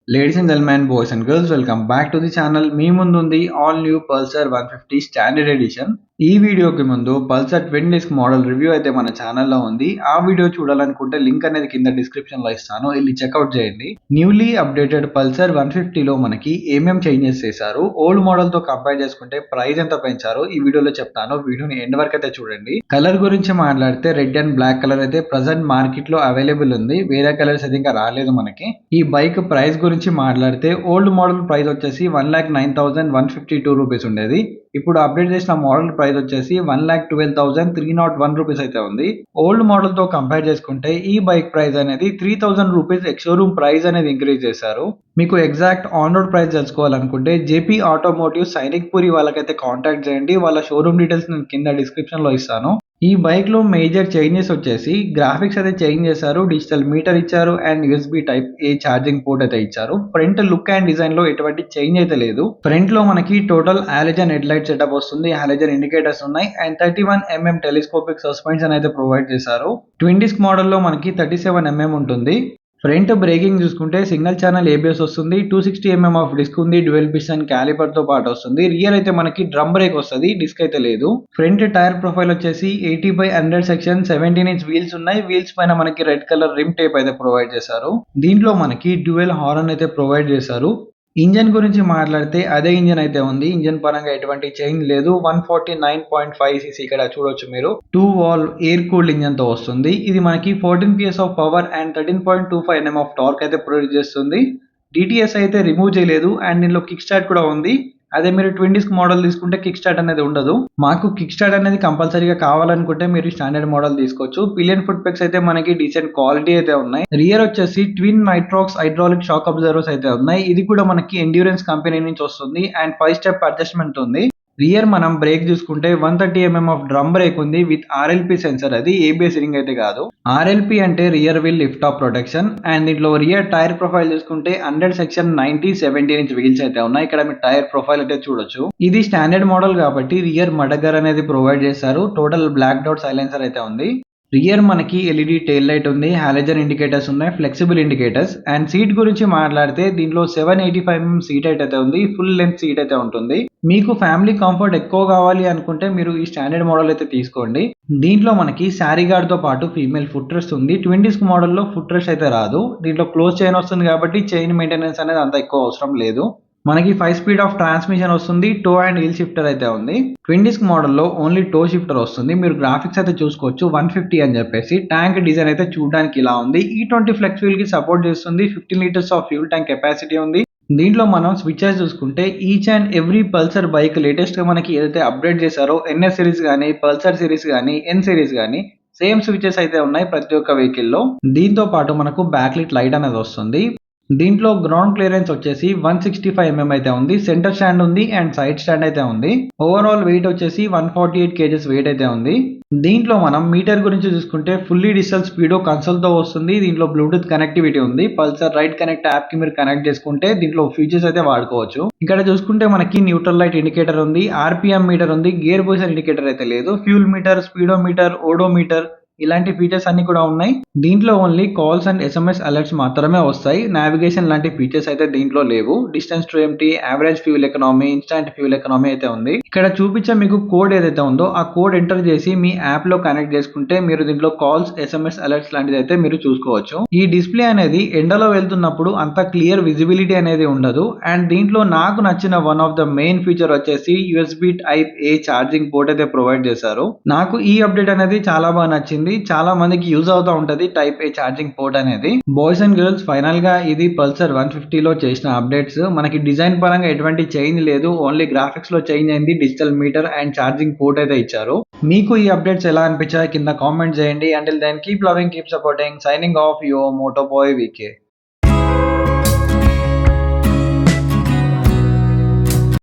Ladies and gentlemen, boys and girls, welcome back to the channel. మీ ముందుంది all new Pulsar 150 standard edition. ఈ వీడియోకి ముందు Pulsar twin disc model review అయితే మన ఛానల్లో ఉంది. ఆ వీడియో చూడాలనుకుంటే లింక్ అనేది కింద డిస్క్రిప్షన్ లో ఇస్తాను, వెళ్ళి చెక్అవుట్ చేయండి. న్యూలీ అప్డేటెడ్ పల్సర్ 150 లో మనకి ఏమేం చేంజెస్ చేశారు, ఓల్డ్ మోడల్ తో కంపేర్ చేసుకుంటే ప్రైస్ ఎంత పెంచారో ఈ వీడియోలో చెప్తాను. వీడియోని ఎండ్ వరకు అయితే చూడండి. కలర్ గురించి మాట్లాడితే రెడ్ అండ్ బ్లాక్ కలర్ అయితే ప్రెసెంట్ మార్కెట్ లో అవైలబుల్ ఉంది. వేరే కలర్స్ అయితే ఇంకా రాలేదు మనకి. ఈ బైక్ ప్రైస్ గురించి మాట్లాడితే ఓల్డ్ మోడల్ ప్రైస్ వచ్చేసి 1,09,152 రూపీస్ ఉండేది. ఇప్పుడు అప్డేట్ చేసిన మోడల్ ప్రైస్ వచ్చేసి 1,12,301 రూపీస్ అయితే ఉంది. ఓల్డ్ మోడల్ తో కంపేర్ చేసుకుంటే ఈ బైక్ ప్రైస్ అనేది 3,000 రూపీస్ ఎక్స్ షోరూమ్ ప్రైస్ అనేది ఇంక్రీజ్ చేశారు. మీకు ఎగ్జాక్ట్ ఆన్ రోడ్ ప్రైస్ తెలుసుకోవాలనుకుంటే జేపీ ఆటోమోటివ్ సైనిక్ పూరి వాళ్ళకైతే కాంటాక్ట్ చేయండి. వాళ్ళ షోరూమ్ డీటెయిల్స్ నేను కింద డిస్క్రిప్షన్ లో ఇస్తాను. ఈ బైక్ లో మేజర్ చేంజెస్ వచ్చేసి గ్రాఫిక్స్ అయితే చేంజ్ చేశారు, డిజిటల్ మీటర్ ఇచ్చారు and USB type A charging port అయితే ఇచ్చారు. ఫ్రంట్ లుక్ అండ్ డిజైన్ లో ఎటువంటి చేంజ్ అయితే లేదు. ఫ్రంట్ లో మనకి total halogen head light setup వస్తుంది, హాలోజన్ ఇండికేటర్స్ ఉన్నాయి అండ్ 31mm టెలిస్కోపిక్ సస్పెన్షన్ అయితే ప్రొవైడ్ చేశారు. ట్విన్ డిస్క్ మోడల్ లో మనకి 37mm ఉంటుంది. ఫ్రంట్ బ్రేకింగ్ చూసుకుంటే సింగిల్ ఛానల్ ఏబిఎస్ వస్తుంది, 260mm ఆఫ్ డిస్క్ ఉంది, డ్యూయల్ పిస్టన్ క్యాలిపర్ తో పాటు వస్తుంది. రియర్ అయితే మనకి డ్రమ్ బ్రేక్ వస్తుంది, డిస్క్ అయితే లేదు. ఫ్రంట్ టైర్ ప్రొఫైల్ వచ్చేసి 80/100 సెక్షన్ 17" వీల్స్ ఉన్నాయి. వీల్స్ పైన మనకి రెడ్ కలర్ రిమ్ టేప్ అయితే ప్రొవైడ్ చేశారు. దీంట్లో మనకి డ్యూయల్ హార్న్ అయితే ప్రొవైడ్ చేశారు. ఇంజన్ గురించి మాట్లాడితే అదే ఇంజన్ అయితే ఉంది. ఇంజన్ పరంగా ఎటువంటి చేంజ్ లేదు. 149.5 cc ఇక్కడ చూడొచ్చు మీరు. 2 వాల్వ్ ఎయిర్ కూల్డ్ ఇంజన్ తో వస్తుంది. ఇది మనకి 14 PS of power and 13.25 Nm of torque అయితే ప్రొడ్యూస్ చేస్తుంది. డిటిఎస్ అయితే రిమూవ్ చేయలేదు అండ్ దీనిలో కిక్ స్టార్ట్ కూడా ఉంది. అదే మీరు ట్విన్ డిస్క్ మోడల్ తీసుకుంటే కిక్ స్టార్ట్ అనేది ఉండదు. మాకు కిక్ స్టార్ట్ అనేది కంపల్సరీగా కావాలనుకుంటే మీరు స్టాండర్డ్ మోడల్ తీసుకోవచ్చు. పిలియన్ ఫుట్ పెక్స్ అయితే మనకి డీసెంట్ క్వాలిటీ అయితే ఉన్నాయి. రియర్ వచ్చేసి twin nitrox hydraulic shock absorbers అయితే ఉన్నాయి. ఇది కూడా మనకి ఎండ్యూరెన్స్ కంపెనీ నుంచి వస్తుంది అండ్ 5 స్టెప్ అడ్జస్ట్మెంట్ ఉంది. రియర్ మనం బ్రేక్ చూసుకుంటే 130mm ఆఫ్ డ్రమ్ బ్రేక్ ఉంది విత్ ఆర్ఎల్పి సెన్సర్, అది ఏబిఎస్ రింగ్ అయితే కాదు. ఆర్ఎల్పి అంటే rear wheel lift off protection and దీంట్లో రియర్ టైర్ ప్రొఫైల్ చూసుకుంటే 100 సెక్షన్ 90 17" వీల్స్ అయితే ఉన్నాయి. ఇక్కడ మీ టైర్ ప్రొఫైల్ అయితే చూడొచ్చు. ఇది స్టాండర్డ్ మోడల్ కాబట్టి రియర్ మడగర్ అనేది ప్రొవైడ్ చేశారు. టోటల్ బ్లాక్ డౌట్ సైలెన్సర్ అయితే ఉంది. రియర్ మనకి ఎల్ఈడి టైల్ లైట్ ఉంది, హాలోజన్ ఇండికేటర్స్ ఉన్నాయి, ఫ్లెక్సిబుల్ ఇండికేటర్స్ అండ్ సీట్ గురించి మాట్లాడితే దీంట్లో 785mm సీట్ అయితే ఉంది. ఫుల్ లెంత్ సీట్ అయితే ఉంటుంది. మీకు ఫ్యామిలీ కంఫర్ట్ ఎక్కువ కావాలి అనుకుంటే మీరు ఈ స్టాండర్డ్ మోడల్ అయితే తీసుకోండి. దీంట్లో మనకి శారీ గార్డ్ తో పాటు ఫీమేల్ ఫుట్ రెస్ట్ ఉంది. ట్విన్ డిస్క్ మోడల్లో ఫుట్ రెస్ట్ అయితే రాదు. దీంట్లో క్లోజ్ చైన్ వస్తుంది కాబట్టి చైన్ మెయింటెనెన్స్ అనేది అంత ఎక్కువ అవసరం లేదు. మనకి 5 స్పీడ్ ఆఫ్ ట్రాన్స్మిషన్ వస్తుంది. టో అండ్ వీల్ షిఫ్టర్ అయితే ఉంది. ట్విన్ డిస్క్ మోడల్లో ఓన్లీ టో షిఫ్టర్ వస్తుంది. మీరు గ్రాఫిక్స్ అయితే చూసుకోవచ్చు 150 అని చెప్పేసి. ట్యాంక్ డిజైన్ అయితే చూడడానికి ఇలా ఉంది. E20 ఫ్లెక్స్ వీల్ కి సపోర్ట్ చేస్తుంది. 15 litres of fuel tank capacity ఉంది. దీంట్లో మనం స్విచెస్ చూసుకుంటే each and every Pulsar bike latest గా మనకి ఏదైతే అప్డేట్ చేశారో ఎన్ఎస్ సిరీస్ గానీ, పల్సర్ సిరీస్ గానీ, ఎన్ సిరీస్ గానీ సేమ్ స్విచెస్ అయితే ఉన్నాయి ప్రతి ఒక్క వెహికల్ లో. దీంతో పాటు మనకు బ్యాక్ లిట్ లైట్ అనేది వస్తుంది. దీంట్లో గ్రౌండ్ క్లియరెన్స్ వచ్చేసి 165mm అయితే ఉంది. సెంటర్ స్టాండ్ ఉంది అండ్ సైడ్ స్టాండ్ అయితే ఉంది. ఓవరాల్ వెయిట్ వచ్చేసి 148 kgs వెయిట్ అయితే ఉంది. దీంట్లో మనం మీటర్ గురించి చూసుకుంటే ఫుల్లీ డిజిటల్ స్పీడో కన్సోల్ తో వస్తుంది. దీంట్లో బ్లూటూత్ కనెక్టివిటీ ఉంది. పల్సర్ రైడ్ కనెక్ట్ యాప్ కి మీరు కనెక్ట్ చేసుకుంటే దీంట్లో ఫీచర్స్ అయితే వాడుకోవచ్చు. ఇక్కడ చూసుకుంటే మనకి న్యూట్రల్ లైట్ ఇండికేటర్ ఉంది, ఆర్పిఎం మీటర్ ఉంది, గేర్ పొజిషన్ ఇండికేటర్ అయితే లేదు. Fuel meter, speedometer, odometer ఇలాంటి ఫీచర్స్ అన్ని కూడా ఉన్నాయి. దీంట్లో only calls and SMS alerts మాత్రమే వస్తాయి. నావిగేషన్ లాంటి ఫీచర్స్ అయితే దీంట్లో లేవు. Distance to empty, average fuel economy, instant fuel economy అయితే ఉంది. ఇక్కడ చూపించే మీకు కోడ్ ఏదైతే ఉందో ఆ కోడ్ ఎంటర్ చేసి మీ యాప్ లో కనెక్ట్ చేసుకుంటే మీరు దీంట్లో కాల్స్, ఎస్ఎంఎస్ అలర్ట్స్ లాంటిది అయితే మీరు చూసుకోవచ్చు. ఈ డిస్ప్లే అనేది ఎండలో వెళ్తున్నప్పుడు అంత క్లియర్ విజిబిలిటీ అనేది ఉండదు. అండ్ దీంట్లో నాకు నచ్చిన one of the main feature వచ్చేసి యూఎస్బి టైప్ ఏ ఛార్జింగ్ పోర్ట్ అయితే ప్రొవైడ్ చేశారు. నాకు ఈ అప్డేట్ అనేది చాలా బాగా నచ్చింది. చాలా మందికి యూజ్ అవుతా ఉంటది టైప్ ఏ ఛార్జింగ్ పోర్ట్ అనేది. బాయ్స్ అండ్ గర్ల్స్, ఫైనల్ గా ఇది పల్సర్ 150 లో చేసిన అప్డేట్స్. మనకి డిజైన్ పరంగా ఎటువంటి చేంజ్ లేదు, ఓన్లీ గ్రాఫిక్స్ లో చేంజ్ అయింది. Digital meter and charging port అయితే ఇచ్చారు. మీకు ఈ అప్డేట్స్ ఎలా అనిపించాయి కింద కామెంట్ చేయండి. Until then keep loving, keep supporting. Signing off your moto boy VK.